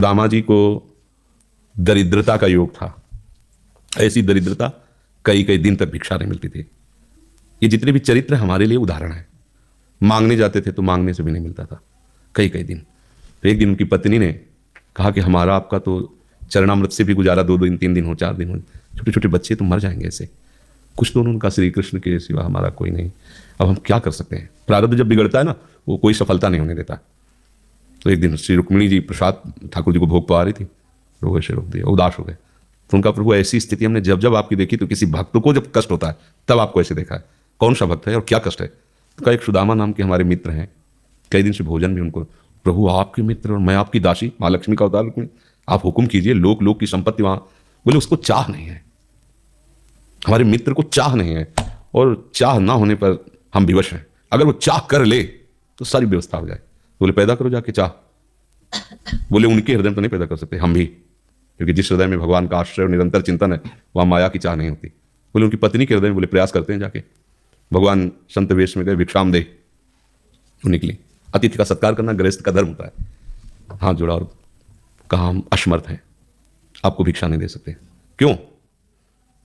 दामा जी को दरिद्रता का योग था। ऐसी दरिद्रता कई कई दिन तक भिक्षा नहीं मिलती थी। ये जितने भी चरित्र हमारे लिए उदाहरण है। मांगने जाते थे तो मांगने से भी नहीं मिलता था कई कई दिन। तो एक दिन उनकी पत्नी ने कहा कि हमारा आपका तो चरणामृत से भी गुजारा 2 दिन 3 दिन हो 4 दिन हो, छोटे छोटे बच्चे तो मर जाएंगे ऐसे। कुछ तो उन्होंने कहा श्री कृष्ण के सिवा हमारा कोई नहीं, अब हम क्या कर सकते हैं। प्रारब्ध जब बिगड़ता है ना वो कोई सफलता नहीं होने देता। तो एक दिन श्री रुक्मिणी जी प्रसाद ठाकुर जी को भोग पा रही थी, रोग से रोक दिया, उदास हो गए। तो उनका प्रभु ऐसी स्थिति हमने जब जब आपकी देखी तो किसी भक्त को जब कष्ट होता है तब आपको ऐसे देखा है। कौन सा भक्त है और क्या कष्ट है। तो का एक सुदामा नाम के हमारे मित्र हैं, कई दिन से भोजन भी उनको, प्रभु आपके मित्र और मैं आपकी दासी, माँ लक्ष्मी का अवतार रुक्मिणी, आप हुक्म कीजिए, लोक लोक की संपत्ति वहां। बोले उसको चाह नहीं है, हमारे मित्र को चाह नहीं है, और चाह ना होने पर हम विवश हैं। अगर वो चाह कर ले तो सारी व्यवस्था हो जाए। बोले पैदा करो जाके चाह। बोले उनके हृदय में तो नहीं पैदा कर सकते, हम भी, क्योंकि जिस हृदय में भगवान का आश्रय और निरंतर चिंतन है वहां माया की चाह नहीं होती। बोले उनकी पत्नी के हृदय में, बोले प्रयास करते हैं जाके। भगवान संत वेश में गए, भिक्षाम दे निकली। अतिथि का सत्कार करना गृहस्थ का धर्म होता है। हाथ जोड़ा और कहा हम असमर्थ हैं, आपको भिक्षा नहीं दे सकते। क्यों?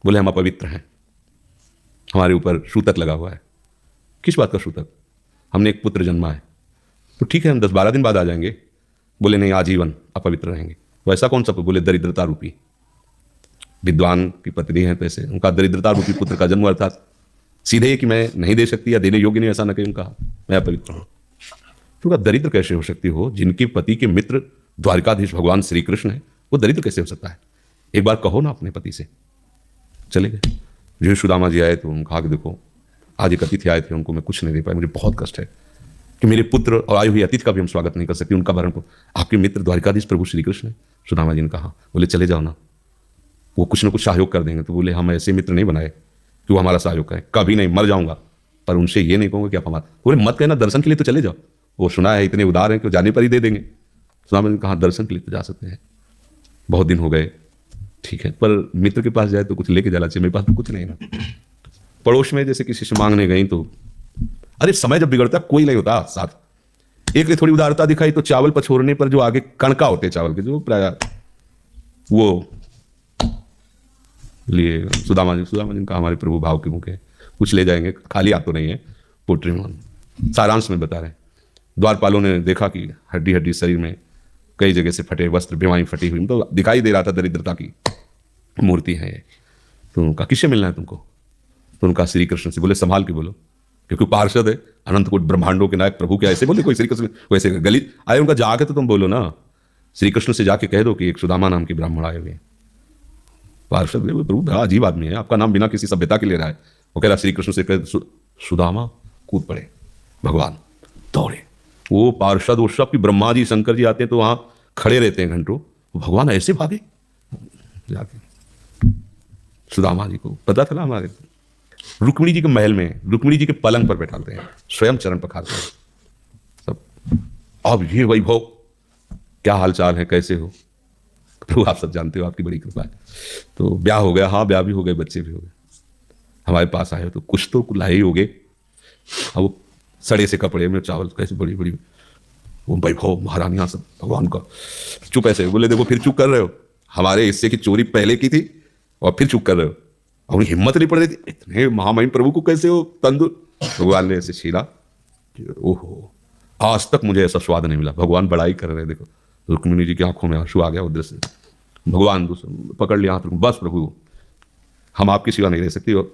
बोले हम अपवित्र हैं, हमारे ऊपर सूतक लगा हुआ है। किस बात का सूतक? हमने एक पुत्र जन्मा है। तो ठीक है हम 10-12 दिन बाद आ जाएंगे। बोले नहीं आजीवन अपवित्र रहेंगे। वैसा कौन सा? बोले दरिद्रता रूपी। विद्वान की पत्नी है तो ऐसे उनका दरिद्रता रूपी पुत्र का जन्म, अर्थात सीधे ही कि मैं नहीं दे सकती या देने योग्य नहीं, ऐसा न कहीं उनका, मैं अपवित्र हूं। तो दरिद्र कैसे हो सकती हो? जिनके पति के मित्र द्वारिकाधीश भगवान श्री कृष्ण है, वो दरिद्र कैसे हो सकता है? एक बार कहो ना अपने पति से। चले गए। जो सुदामा जी आए तो उन्होंने कहा कि देखो आज एक अतिथि आए थे, उनको मैं कुछ नहीं दे पाया, मुझे बहुत कष्ट है कि मेरे पुत्र और आए हुए अतिथि का भी हम स्वागत नहीं कर सकते, उनका भरण को आपके मित्र द्वारिकाधीश प्रभु श्री कृष्ण है। सुदामा जी ने कहा, बोले चले जाओ ना, वो कुछ ना कुछ सहयोग कर देंगे। तो बोले हम ऐसे मित्र नहीं बनाए कि वो हमारा सहयोग करें, कभी नहीं, मर जाऊंगा पर उनसे ये नहीं कहूँगा कि आप हमारा। बोले मत कहना, दर्शन के लिए तो चले जाओ, वो सुना है इतने उदार हैं कि जाने पर ही दे देंगे। सुदामा जी ने कहा दर्शन के लिए तो जा सकते हैं, बहुत दिन हो गए, ठीक है, पर मित्र के पास जाए तो कुछ लेके जाना चाहिए, मेरे पास तो कुछ नहीं ना। पड़ोस में जैसे किसी से मांगने गई तो, अरे समय जब बिगड़ता कोई नहीं होता साथ। एक ने थोड़ी उदारता दिखाई तो चावल पछोड़ने पर जो आगे कणका होते चावल के, जो प्राय वो लिए सुदामा जी का हमारे प्रभु भाव के मुख है, कुछ ले जाएंगे, खाली हाथ तो नहीं है। पोट्री में सारांश में बता रहे हैं, द्वारपालों ने देखा कि हड्डी हड्डी शरीर में कई जगह से फटे वस्त्र, बीमारी फटी हुई, तो दिखाई दे रहा था दरिद्रता की मूर्ति है ये। तो उनका किससे मिलना है तुमको? तो उनका श्री कृष्ण से। बोले संभाल के बोलो, क्योंकि पार्षद है, अनंत कोटि ब्रह्मांडों के नायक प्रभु, क्या ऐसे बोले कोई श्री कृष्ण वैसे गली आए? उनका जाके तो तुम बोलो ना, श्री कृष्ण से जाके कह दो कि एक सुदामा नाम के ब्राह्मण आए हुए हैं। पार्षद प्रभु बड़ा अजीब आदमी है, आपका नाम बिना किसी सभ्यता के ले रहा है। वो कह रहा श्री कृष्ण से कह सुदामा, कूद पड़े, भगवान दौड़े। वो पार्षद वो सब की ब्रह्मा जी शंकर जी आते हैं तो वहां खड़े रहते हैं घंटों, भगवान ऐसे भागे जाके। सुदामा जी को पता था ना, हमारे रुक्मिणी जी के महल में, रुक्मिणी जी के पलंग पर बैठाते हैं, स्वयं चरण पखारते हैं सब। अब ये वैभव, क्या हाल चाल है, कैसे हो? प्रभु आप सब जानते हो, आपकी बड़ी कृपा है। तो ब्याह हो गया? हाँ ब्याह भी हो गए, बच्चे भी हो गए। हमारे पास आए हो तो कुछ तो लाए ही हो गए। अब वो सड़े से कपड़े में चावल, कैसे बड़ी बड़ी वो वैभव, महारानियां सब भगवान का। चुप ऐसे बोले, देखो फिर चुप कर रहे हो, हमारे हिस्से की चोरी पहले की थी और फिर चुप कर रहे हो। और हिम्मत नहीं पड़ रही थी, इतने महामहिम प्रभु को कैसे हो तंदुर। भगवान ने ऐसे छीला, ओहो आज तक मुझे ऐसा स्वाद नहीं मिला। भगवान बड़ाई कर रहे, देखो रुक्मिणी जी की आंखों में आंसू आ गया उधर से। भगवान पकड़ लिया हाथ, बस प्रभु हम आपकी सेवा नहीं रह सकती। और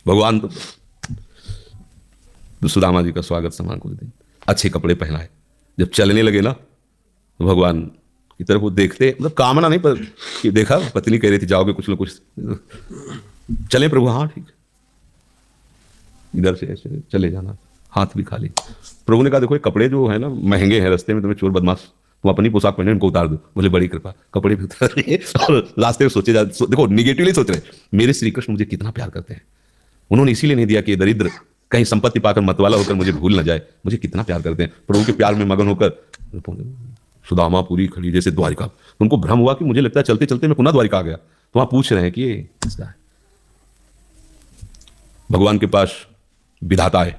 भगवान तो सुदामा जी का स्वागत सम्मान को देते, अच्छे कपड़े पहनाए। जब चलने लगे ना तो भगवान की तरफ वो देखते, मतलब कामना नहीं पर कि देखा पत्नी कह रही थी जाओगे कुछ ना कुछ, चले प्रभु, हाँ ठीक, इधर से ऐसे चले जाना, हाथ भी खाली। प्रभु ने कहा देखो ये कपड़े जो है ना महंगे हैं, रास्ते में तुम्हें चोर बदमाश, तुम अपनी पोशाक पहने उनको उतार दो। बोले बड़ी कृपा, कपड़े भी उतार दिए और रास्ते में सोचे जा, देखो निगेटिवली सोच रहे, मेरे श्री कृष्ण मुझे कितना प्यार करते हैं, उन्होंने इसीलिए नहीं दिया कि ये दरिद्र कहीं संपत्ति पाकर मतवाला होकर मुझे भूल न जाए, मुझे कितना प्यार करते हैं। प्रभु के प्यार में मगन होकर सुदामा पूरी खड़ी जैसे द्वारिका। उनको भ्रम हुआ कि मुझे लगता है चलते चलते मैं पुनः द्वारिका आ गया। तो वहां पूछ रहे हैं कि ये किसका है। भगवान के पास विधाता है,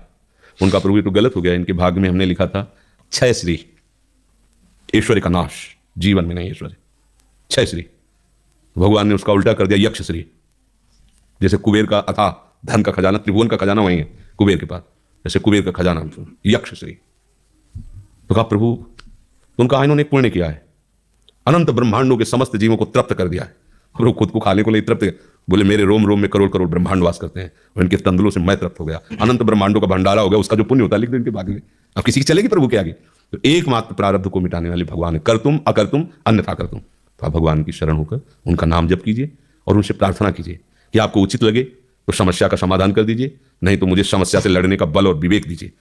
उनका प्रभु तो गलत हो गया, इनके भाग में हमने लिखा था क्षय श्री, ऐश्वर्य का नाश, जीवन में नहीं ऐश्वर्य। 6 श्री, भगवान ने उसका उल्टा कर दिया यक्ष श्री। जैसे कुबेर का अथाह धन का खजाना, त्रिभुवन का खजाना वही है कुबेर के पास, जैसे कुबेर का खजाना यक्ष श्री। तो कहा प्रभु तुम कहा इन्होंने पुण्य किया है, अनंत ब्रह्मांडों के समस्त जीवों को तृप्त कर दिया है, और वो खुद को खाने को लिए तृप्त, बोले मेरे रोम रोम में करोड़ करोड़ ब्रह्मांड वास करते हैं और इनके तंदुलों से मैं तृप्त हो गया, अनंत ब्रह्मांडों का भंडारा हो गया, उसका जो पुण्य होता है लिख दो इनके भाग्य में। अब किसी की चलेगी प्रभु के आगे? तो एकमात्र प्रारब्ध को मिटाने वाले भगवान है, कर तुम अकर तुम अन्यथा कर तुम। तो आप भगवान की शरण होकर उनका नाम जप कीजिए और उनसे प्रार्थना कीजिए कि आपको उचित लगे तो समस्या का समाधान कर दीजिए, नहीं तो मुझे समस्या से लड़ने का बल और विवेक दीजिए।